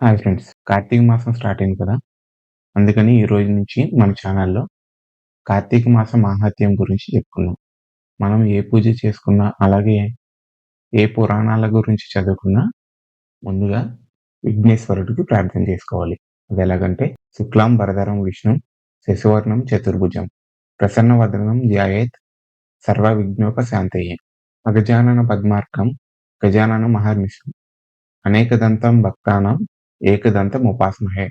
Hi friends. Karthika మాసం start అయింది కదా! అందుకని ఈ రోజు నుంచి మన ఛానల్‌లో కార్తీక మాసం మాహాత్మ్యం గురించి చెప్పుకుందాం. మనం ఏ పూజ చేసుకున్నా, అలాగే ఏ పురాణాల గురించి చదువుకున్నా ముందుగా విఘ్నేశ్వరుడికి ప్రార్థన చేసుకోవాలి. అదెలాగంటే శుక్లాం వరదరం విష్ణుం శశివర్ణం చతుర్భుజం ప్రసన్నవదనం ధ్యాయేత్ సర్వ విఘ్నోపశాంతయే అగజానన పద్మార్కం గజానన మహర్నిశం అనేకదంతం భక్తానాం ఏకదంతం ఉపాస్మహే.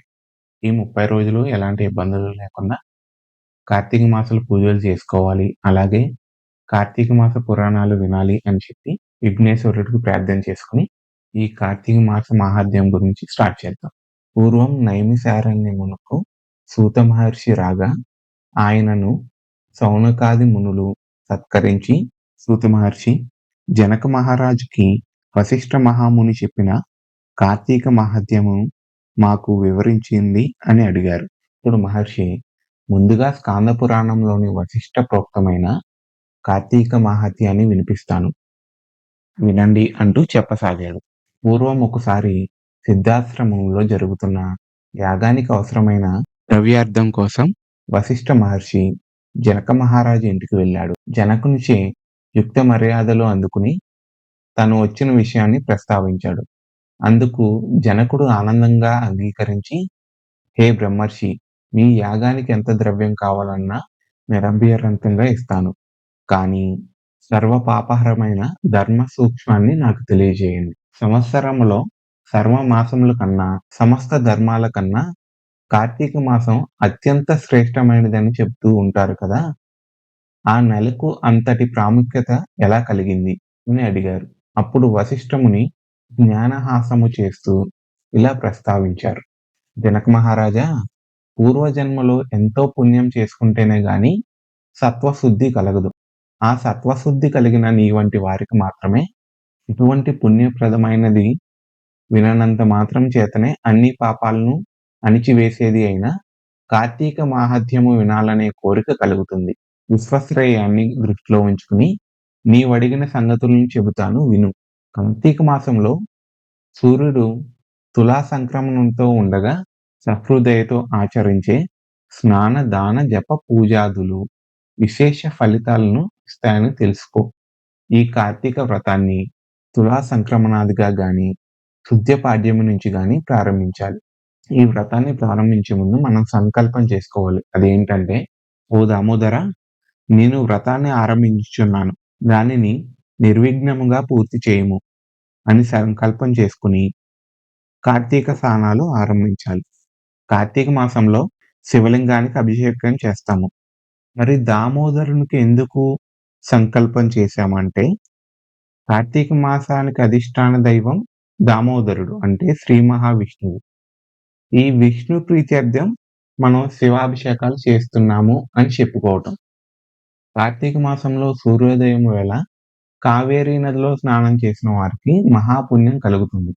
ఈ 30 రోజులు ఎలాంటి ఇబ్బందులు లేకుండా కార్తీక మాసాలు పూజలు చేసుకోవాలి. అలాగే కార్తీక మాస పురాణాలు వినాలి అని చెప్పి విఘ్నేశ్వరుడికి ప్రార్థన చేసుకొని ఈ కార్తీక మాస మాహాత్మ్యం గురించి స్టార్ట్ చేద్దాం. పూర్వం నైమిషారణ్యమునకు సూత మహర్షి రాగా ఆయనను సౌనకాది మునులు సత్కరించి సూత మహర్షి జనక మహారాజుకి వశిష్ఠ మహాముని చెప్పిన కార్తీక మహాత్మ్యము మాకు వివరించింది అని అడిగారు. ఇప్పుడు మహర్షి ముందుగా స్కాంద పురాణంలోని వశిష్ఠ ప్రోక్తమైన కార్తీక మాహాత్యాన్ని వినిపిస్తాను వినండి అంటూ చెప్పసాగాడు. పూర్వం ఒకసారి సిద్ధాశ్రమంలో జరుగుతున్న యాగానికి అవసరమైన ద్రవ్యార్థం కోసం వశిష్ఠ మహర్షి జనక మహారాజు ఇంటికి వెళ్ళాడు. జనకునిచే యుక్త మర్యాదలు అందుకుని తను వచ్చిన విషయాన్ని ప్రస్తావించాడు. అందుకు జనకుడు ఆనందంగా అంగీకరించి, హే బ్రహ్మర్షి, మీ యాగానికి ఎంత ద్రవ్యం కావాలన్నా నిరభ్యంతరంగా ఇస్తాను. కానీ సర్వపాపహరమైన ధర్మ సూక్ష్మాన్ని నాకు తెలియజేయండి. సంవత్సరములో సర్వ మాసముల కన్నా సమస్త ధర్మాల కన్నా కార్తీక మాసం అత్యంత శ్రేష్టమైనదని చెప్తూ ఉంటారు కదా! ఆ నెలకు అంతటి ప్రాముఖ్యత ఎలా కలిగింది అని అడిగారు. అప్పుడు వశిష్ఠముని జ్ఞానహాసము చేస్తూ ఇలా ప్రస్తావించారు. జనక మహారాజా, పూర్వజన్మలో ఎంతో పుణ్యం చేసుకుంటేనే గాని సత్వశుద్ధి కలగదు. ఆ సత్వశుద్ధి కలిగిన నీ వంటి వారికి మాత్రమే ఇటువంటి పుణ్యప్రదమైనది విననంత మాత్రం చేతనే అన్ని పాపాలను అణిచివేసేది అయిన కార్తీక మాహాత్మ్యము వినాలనే కోరిక కలుగుతుంది. విశ్వశ్రేయాన్ని దృష్టిలో ఉంచుకుని నీవడిగిన సంగతులను చెబుతాను విను. కార్తీక మాసంలో సూర్యుడు తులా సంక్రమణంతో ఉండగా సహృదయతో ఆచరించే స్నాన దాన జప పూజాదులు విశేష ఫలితాలను ఇస్తాయని తెలుసుకో. ఈ కార్తీక వ్రతాన్ని తులా సంక్రమణాదిగా గాని శుద్ధ్యపాడ్యము నుంచి గాని ప్రారంభించాలి. ఈ వ్రతాన్ని ప్రారంభించే ముందు మనం సంకల్పం చేసుకోవాలి. అదేంటంటే, ఓ దామోదర, నేను వ్రతాన్ని ఆరంభించుచున్నాను, దానిని నిర్విఘ్నముగా పూర్తి చేయము అని సంకల్పం చేసుకుని కార్తీక స్నానాలు ఆరంభించాలి. కార్తీక మాసంలో శివలింగానికి అభిషేకం చేస్తాము. మరి దామోదరునికి ఎందుకు సంకల్పం చేశామంటే, కార్తీక మాసానికి అధిష్టాన దైవం దామోదరుడు, అంటే శ్రీ మహావిష్ణువు. ఈ విష్ణు ప్రీత్యర్థం మనం శివాభిషేకాలు చేస్తున్నాము అని చెప్పుకోవటం. కార్తీక మాసంలో సూర్యోదయం వేళ కావేరీ నదిలో స్నానం చేసిన వారికి మహాపుణ్యం కలుగుతుంది.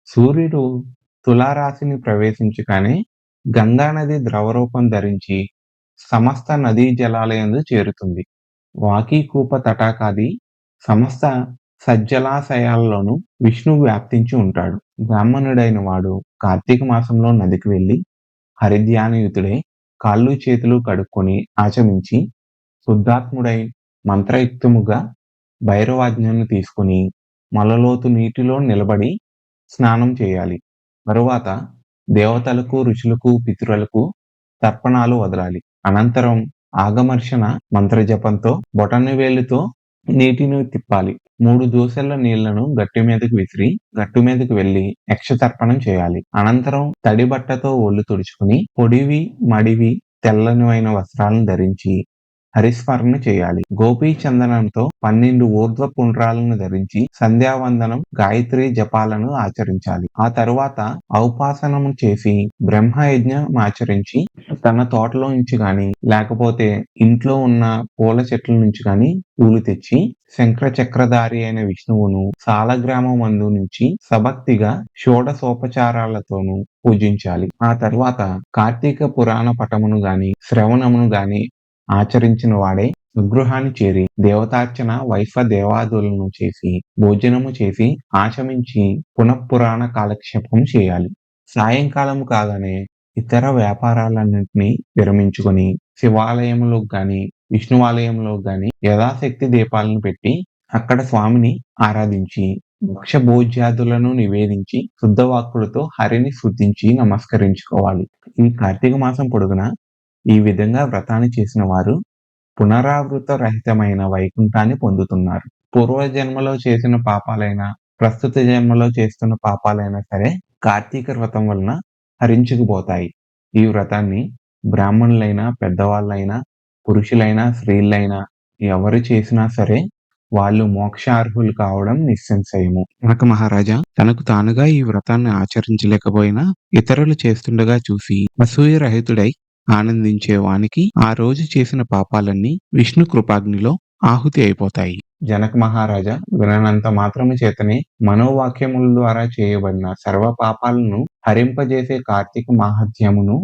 సూర్యుడు తులారాశిని ప్రవేశించగానే గంగా నది ద్రవరూపం ధరించి సమస్త నదీ జలాలయందు చేరుతుంది. వాకీకూప తటాకాది సమస్త సజ్జలాశయాల్లోనూ విష్ణువు వ్యాప్తించి ఉంటాడు. బ్రాహ్మణుడైన వాడు కార్తీక మాసంలో నదికి వెళ్ళి హరిధ్యానయుతుడై కాళ్ళు చేతులు కడుక్కొని ఆచమించి శుద్ధాత్ముడై మంత్రయుక్తముగా భైరవాజ్ఞను తీసుకుని మొలలోతు నీటిలో నిలబడి స్నానం చేయాలి. తరువాత దేవతలకు, ఋషులకు, పితరులకు తర్పణాలు వదలాలి. అనంతరం ఆగమర్షణ మంత్రజపంతో బొటనవేలుతో నీటిని తిప్పాలి. 3 దోసెల నీళ్లను గట్టు మీదకు విసిరి గట్టు మీదకు వెళ్లి యక్షతర్పణం చేయాలి. అనంతరం తడి బట్టతో ఒళ్ళు తుడుచుకుని పొడివి మడివి తెల్లనివైన వస్త్రాలను ధరించి హరిస్మరణ చేయాలి. గోపీ చందనంతో 12 ఊర్ధ్వ పుండ్రాలను ధరించి సంధ్యావందనం, గాయత్రి జపాలను ఆచరించాలి. ఆ తరువాత ఔపాసనము చేసి బ్రహ్మయజ్ఞం ఆచరించి తన తోటలో నుంచి గాని లేకపోతే ఇంట్లో ఉన్న పూల చెట్ల నుంచి గాని పూలు తెచ్చి శంఖ చక్రధారి అయిన విష్ణువును సాలగ్రామమందు నుంచి సభక్తిగా షోడశోపచారాలతోనూ పూజించాలి. ఆ తర్వాత కార్తీక పురాణ పఠమును గాని శ్రవణమును గాని ఆచరించిన వాడే స్వగృహాన్ని చేరి దేవతార్చన వైశ్వ దేవాదులను చేసి భోజనము చేసి ఆచమించి పునఃపురాణ కాలక్షేపం చేయాలి. సాయంకాలం కాగానే ఇతర వ్యాపారాలన్నింటినీ విరమించుకొని శివాలయంలోకి గాని, విష్ణువాలయంలోకి గాని యథాశక్తి దీపాలను పెట్టి అక్కడ స్వామిని ఆరాధించి భోజ్యాదులను నివేదించి శుద్ధవాక్కులతో హరిని స్తుతించి నమస్కరించుకోవాలి. ఈ కార్తీక మాసం పొడుగునా ఈ విధంగా వ్రతాన్ని చేసిన వారు పునరావృత రహితమైన వైకుంఠాన్ని పొందుతున్నారు. పూర్వజన్మలో చేసిన పాపాలైనా, ప్రస్తుత జన్మలో చేస్తున్న పాపాలైనా సరే కార్తీక వ్రతం వలన హరించుకుపోతాయి. ఈ వ్రతాన్ని బ్రాహ్మణులైనా, పెద్దవాళ్ళైనా, పురుషులైనా, స్త్రీలైనా ఎవరు చేసినా సరే వాళ్ళు మోక్షార్హులు కావడం నిస్సంశయము. జనక మహారాజా తనకు తానుగా ఈ వ్రతాన్ని ఆచరించలేకపోయినా ఇతరులు చేస్తుండగా చూసి అసూయ రహితుడై ఆనందించే వానికి ఆ రోజు చేసిన పాపాలన్నీ విష్ణు కృపాగ్నిలో ఆహుతి అయిపోతాయి. జనక మహారాజా విననంత మాత్రము చేతనే మనోవాక్యముల ద్వారా చేయబడిన సర్వ పాపాలను హరింపజేసే కార్తీక మాహాత్మ్యమును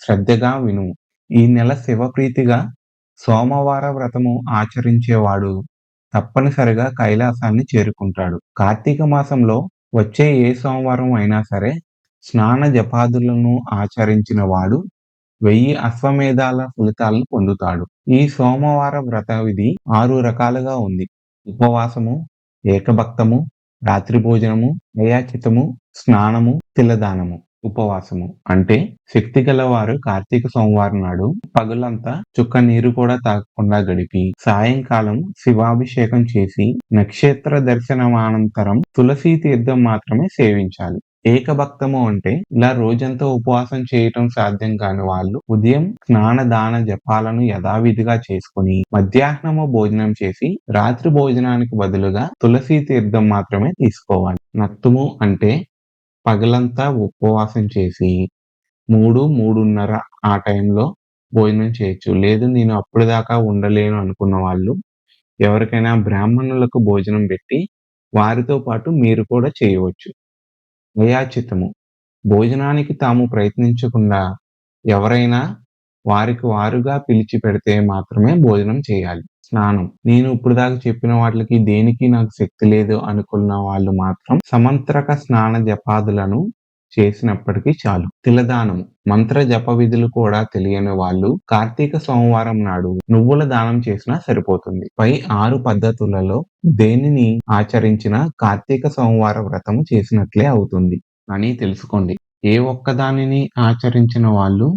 శ్రద్ధగా విను. ఈ నెల శివప్రీతిగా సోమవార వ్రతము ఆచరించేవాడు తప్పనిసరిగా కైలాసాన్ని చేరుకుంటాడు. కార్తీక మాసంలో వచ్చే ఏ సోమవారం అయినా సరే స్నాన జపాదులను ఆచరించిన వాడు 1000 అశ్వమేధాల ఫలితాలను పొందుతాడు. ఈ సోమవార వ్రత విధి 6 రకాలుగా ఉంది. ఉపవాసము, ఏకభక్తము, రాత్రి భోజనము, అయాచితము, స్నానము, తిలదానము. ఉపవాసము అంటే శక్తి గలవారు కార్తీక సోమవారం నాడు పగలంతా చుక్క నీరు కూడా తాగకుండా గడిపి సాయంకాలం శివాభిషేకం చేసి నక్షత్ర దర్శనమానంతరం తులసీ తీర్థం మాత్రమే సేవించాలి. ఏకభక్తము అంటే ఇలా రోజంతా ఉపవాసం చేయటం సాధ్యం కాని వాళ్ళు ఉదయం స్నాన దాన జపాలను యథావిధిగా చేసుకుని మధ్యాహ్నము భోజనం చేసి రాత్రి భోజనానికి బదులుగా తులసీ తీర్థం మాత్రమే తీసుకోవాలి. నక్తుము అంటే పగలంతా ఉపవాసం చేసి 3-3:30 ఆ టైంలో భోజనం చేయొచ్చు. లేదు నేను అప్పటిదాకా ఉండలేను అనుకున్న వాళ్ళు ఎవరికైనా బ్రాహ్మణులకు భోజనం పెట్టి వారితో పాటు మీరు కూడా చేయవచ్చు. అయాచితము భోజనానికి తాము ప్రయత్నించకుండా ఎవరైనా వారికి వారుగా పిలిచి పెడితే మాత్రమే భోజనం చేయాలి. స్నానం నేను ఇప్పుడు దాకా చెప్పిన వాటికి దేనికి నాకు శక్తి లేదు అనుకున్న వాళ్ళు మాత్రం సమంత్రక స్నాన జపాదులను చేసినప్పటికీ చాలు. తిలదానము మంత్ర జప విధులు కూడా తెలియని వాళ్ళు కార్తీక సోమవారం నాడు నువ్వుల దానం చేసినా సరిపోతుంది. పై 6 పద్ధతులలో దేనిని ఆచరించినా కార్తీక సోమవార వ్రతము చేసినట్లే అవుతుంది అని తెలుసుకోండి. ఏ ఒక్కదానిని ఆచరించిన వాళ్ళు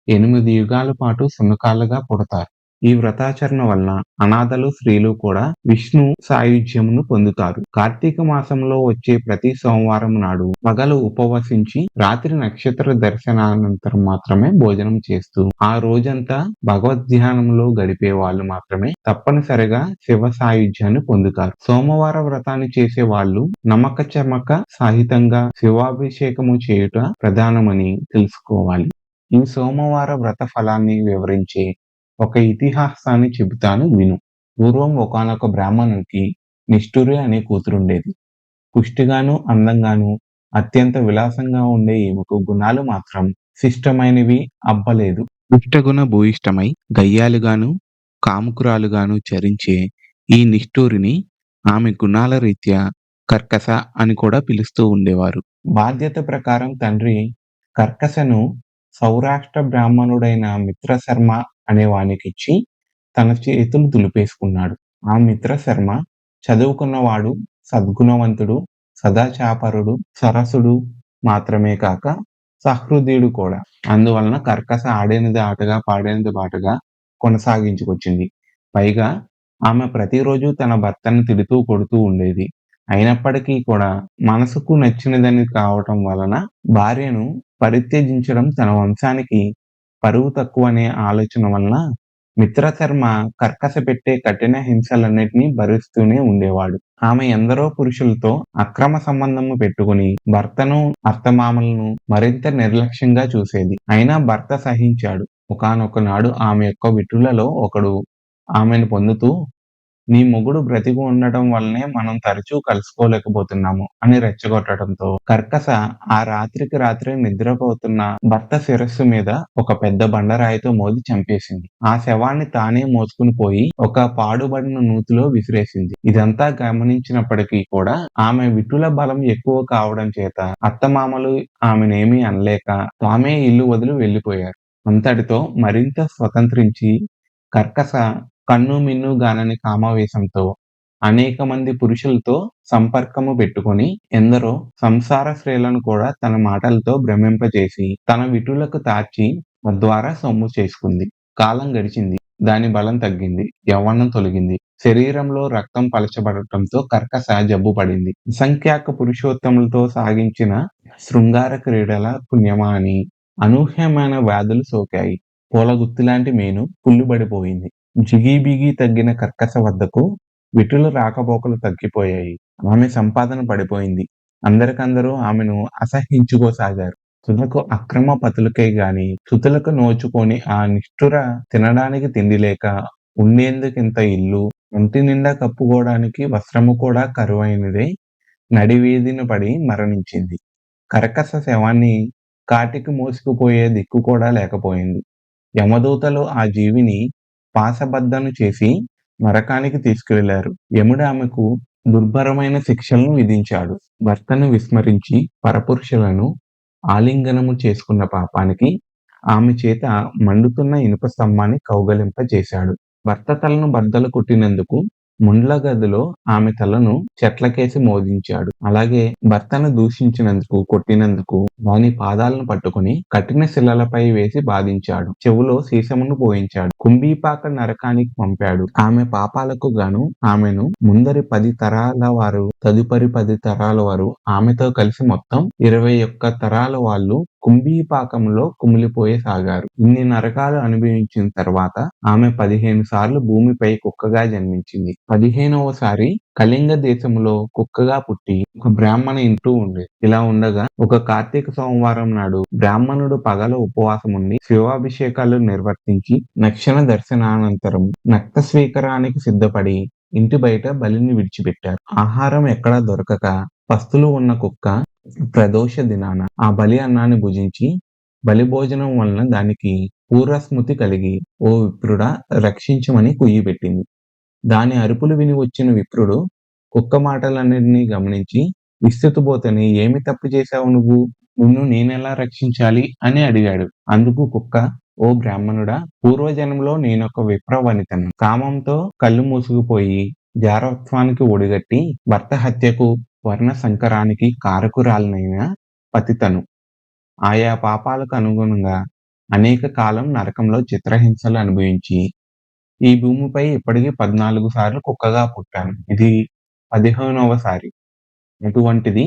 8 యుగాల పాటు సున్నకాలుగా పుడతారు. ఈ వ్రతాచరణ వలన అనాథలు, స్త్రీలు కూడా విష్ణు సాయుధ్యమును పొందుతారు. కార్తీక మాసంలో వచ్చే ప్రతి సోమవారం నాడు పగలు ఉపవసించి రాత్రి నక్షత్ర దర్శనానంతరం మాత్రమే భోజనం చేస్తూ ఆ రోజంతా భగవద్ ధ్యానంలో గడిపే వాళ్ళు మాత్రమే తప్పనిసరిగా శివ సాయుధ్యాన్ని పొందుతారు. సోమవార వ్రతాన్ని చేసే వాళ్ళు నమ్మక చమక సహితంగా శివాభిషేకము చేయుట ప్రధానమని తెలుసుకోవాలి. ఈ సోమవార వ్రత ఫలాన్ని వివరించే ఒక ఇతిహాసాన్ని చెబుతాను విను. పూర్వం ఒకానొక బ్రాహ్మణునికి నిష్ఠురి అనే కూతురుండేది. పుష్టిగాను, అందంగాను, అత్యంత విలాసంగా ఉండే ఈమెకు గుణాలు మాత్రం శిష్టమైనవి అబ్బలేదు. దుష్టగుణ భూయిష్టమై గయ్యాలుగాను, కాముకురాలుగాను చరించే ఈ నిష్ఠూరిని ఆమె గుణాల రీత్యా కర్కస అని కూడా పిలుస్తూ ఉండేవారు. బాధ్యత ప్రకారం తండ్రి కర్కసను సౌరాష్ట్ర బ్రాహ్మణుడైన మిత్రశర్మ అనే వానికిచ్చి తన చేతులు దులిపేసుకున్నాడు. ఆ మిత్రశర్మ చదువుకున్నవాడు, సద్గుణవంతుడు, సదాచాపరుడు, సరసుడు మాత్రమే కాక సహృదయుడు కూడా. అందువలన కర్కస ఆడినది ఆటగా పాడినది పాటగా కొనసాగించుకొచ్చింది. పైగా ఆమె ప్రతిరోజు తన భర్తను తిడుతూ కొడుతూ ఉండేది. అయినప్పటికీ కూడా మనసుకు నచ్చినదని కావటం వలన భార్యను పరిత్యజించడం తన వంశానికి పరువు తక్కువనే ఆలోచన వలన మిత్రశర్మ కర్కస పెట్టే కఠిన హింసలన్నిటినీ భరిస్తూనే ఉండేవాడు. ఆమె ఎందరో పురుషులతో అక్రమ సంబంధము పెట్టుకుని భర్తను, అత్తమామలను మరింత నిర్లక్ష్యంగా చూసేది. అయినా భర్త సహించాడు. ఒకానొక నాడు ఆమె యొక్క విటులలో ఒకడు ఆమెను పొందుతూ నీ మొగుడు బ్రతికి ఉండటం వల్లనే మనం తరచూ కలుసుకోలేకపోతున్నాము అని రెచ్చగొట్టడంతో కర్కస ఆ రాత్రికి రాత్రే నిద్రపోతున్న భర్త శిరస్సు మీద ఒక పెద్ద బండరాయితో మోది చంపేసింది. ఆ శవాన్ని తానే మోసుకుని పోయి ఒక పాడుబడిన నూతిలో విసిరేసింది. ఇదంతా గమనించినప్పటికీ కూడా ఆమె విటుల బలం ఎక్కువ కావడం చేత అత్తమామలు ఆమెనేమీ అనలేక తామే ఇల్లు వదిలి వెళ్ళిపోయారు. అంతటితో మరింత స్వతంత్రించి కర్కస కన్ను మిన్నుగానని కామావేశంతో అనేక మంది పురుషులతో సంపర్కము పెట్టుకొని ఎందరో సంసార స్త్రీలను కూడా తన మాటలతో భ్రమింపజేసి తన విటులకు తార్చి తద్వారా సొమ్ము చేసుకుంది. కాలం గడిచింది. దాని బలం తగ్గింది. యవ్వనం తొలగింది. శరీరంలో రక్తం పలచబడటంతో కర్కస జబ్బుపడింది. అసంఖ్యాక పురుషోత్తములతో సాగించిన శృంగార క్రీడల పుణ్యమా అని అనూహ్యమైన వ్యాధులు సోకాయి. పూలగుత్తిలాంటి మేను కుళ్ళుబడిపోయింది. జిగీబిగీ తగ్గిన కర్కస వద్దకు విటుల రాకపోకలు తగ్గిపోయాయి. ఆమె సంపాదన పడిపోయింది. అందరికందరూ ఆమెను అసహ్యించుకోసాగారు. తుదకు అక్రమ పతులకే గాని తుతులకు నోచుకొని ఆ నిష్ఠుర తినడానికి తిండి లేక, ఉండేందుకింత ఇల్లు, ఒంటి నిండా కప్పుకోవడానికి వస్త్రము కూడా కరువైనదై నడివీధిన పడి మరణించింది. కర్కస శవాన్ని కాటికి మోసుకుపోయే దిక్కు కూడా లేకపోయింది. యమదూతలు ఆ జీవిని పాశబద్ధను చేసి నరకానికి తీసుకువెళ్లారు. యముడు ఆమెకు దుర్భరమైన శిక్షలను విధించాడు. భర్తను విస్మరించి పరపురుషులను ఆలింగనము చేసుకున్న పాపానికి ఆమె చేత మండుతున్న ఇనుప స్తంభాన్ని కౌగలింపజేశాడు. భర్త తలను బద్దలు కొట్టినందుకు ముండ్ల గదిలో ఆమె తలను చెట్లకేసి మోదించాడు. అలాగే భర్తను దూషించినందుకు, కొట్టినందుకు వాని పాదాలను పట్టుకుని కఠిన శిలలపై వేసి బాధించాడు. చెవులో సీసమును పోయించాడు. కుంభీపాక నరకానికి పంపాడు. ఆమె పాపాలకు గాను ఆమెను ముందరి 10 తరాల వారు, తదుపరి 10 తరాల వారు ఆమెతో కలిసి మొత్తం 21 తరాల వాళ్ళు కుంభీపాకంలో కుమిలిపోయసాగారు. ఇన్ని నరకాలు అనుభవించిన తర్వాత ఆమె 15 సార్లు భూమిపై కుక్కగా జన్మించింది. 15వసారి కళింగ దేశములో కుక్కగా పుట్టి ఒక బ్రాహ్మణ ఇంటూ ఉండేది. ఇలా ఉండగా ఒక కార్తీక సోమవారం నాడు బ్రాహ్మణుడు పగల ఉపవాసముండి శివాభిషేకాలు నిర్వర్తించి నక్షణ దర్శనానంతరం నక్త స్వీకారానికి సిద్ధపడి ఇంటి బయట బలిని విడిచిపెట్టారు. ఆహారం ఎక్కడా దొరకక పస్తులు ఉన్న కుక్క ప్రదోష దినాన ఆ బలి అన్నాన్ని భుజించి బలి భోజనం వలన దానికి పూర్వస్మృతి కలిగి ఓ విప్రుడా రక్షించమని కుయ్యిపెట్టింది. దాని అరుపులు విని వచ్చిన విప్రుడు కుక్క మాటలన్నిటినీ గమనించి విస్తుతుబోతని ఏమి తప్పు చేశావు నువ్వు? నిన్ను నేనెలా రక్షించాలి అని అడిగాడు. అందుకు కుక్క, ఓ బ్రాహ్మణుడా, పూర్వజన్మలో నేనొక విప్రవనితను. కామంతో కళ్ళు మూసుకుపోయి జారత్వానికి ఒడిగట్టి భర్త హత్యకు వర్ణ సంకరానికి కారకురాలనైన పతితను. ఆయా పాపాలకు అనుగుణంగా అనేక కాలం నరకంలో చిత్రహింసలు అనుభవించి ఈ భూమిపై ఇప్పటికి 14 సార్లు కుక్కగా పుట్టాను. ఇది 15వసారి. అటువంటిది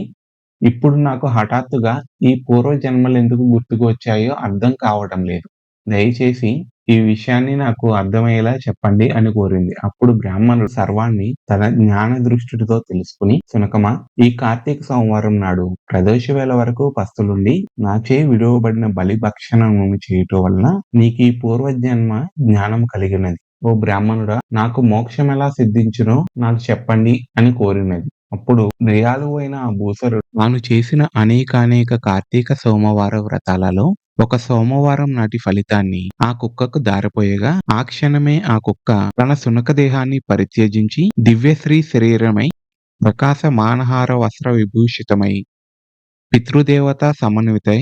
ఇప్పుడు నాకు హఠాత్తుగా ఈ పూర్వజన్మలెందుకు గుర్తుకు వచ్చాయో అర్థం కావటం లేదు. దయచేసి ఈ విషయాన్ని నాకు అర్థమయ్యేలా చెప్పండి అని కోరింది. అప్పుడు బ్రాహ్మణుడు సర్వాన్ని తన జ్ఞాన దృష్టితో తెలుసుకుని, సునకమా, ఈ కార్తీక సోమవారం నాడు ప్రదోషవేళ వరకు పస్తులుండి నాచే విడువబడిన బలి భక్షణము చేయటం వలన నీకీ పూర్వజన్మ జ్ఞానం కలిగినది. ఓ బ్రాహ్మణుడా, నాకు మోక్షం ఎలా సిద్ధించునో నాకు చెప్పండి అని కోరినది. అప్పుడు దయాళువైన ఆ భూసరుడు తాను చేసిన అనేకానేక కార్తీక సోమవార వ్రతాలలో ఒక సోమవారం నాటి ఫలితాన్ని ఆ కుక్కకు దారపోయగా ఆ క్షణమే ఆ కుక్క తన సునక దేహాన్ని పరిత్యజించి దివ్యశ్రీ శరీరమై ప్రకాశ మానహార వస్త్ర విభూషితమై పితృదేవత సమన్వితై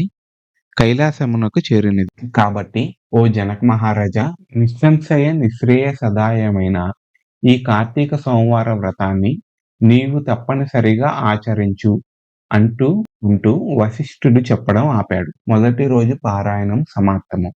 కైలాసమునకు చేరినది. కాబట్టి ఓ జనక మహారాజా, నిస్సంశయ నిశ్రేయ సదాయమైన ఈ కార్తీక సోమవార వ్రతాన్ని నీవు తప్పనిసరిగా ఆచరించు అంటూ వశిష్ఠుడు చెప్పడం ఆపాడు. మొదటి రోజు పారాయణం సమాప్తము.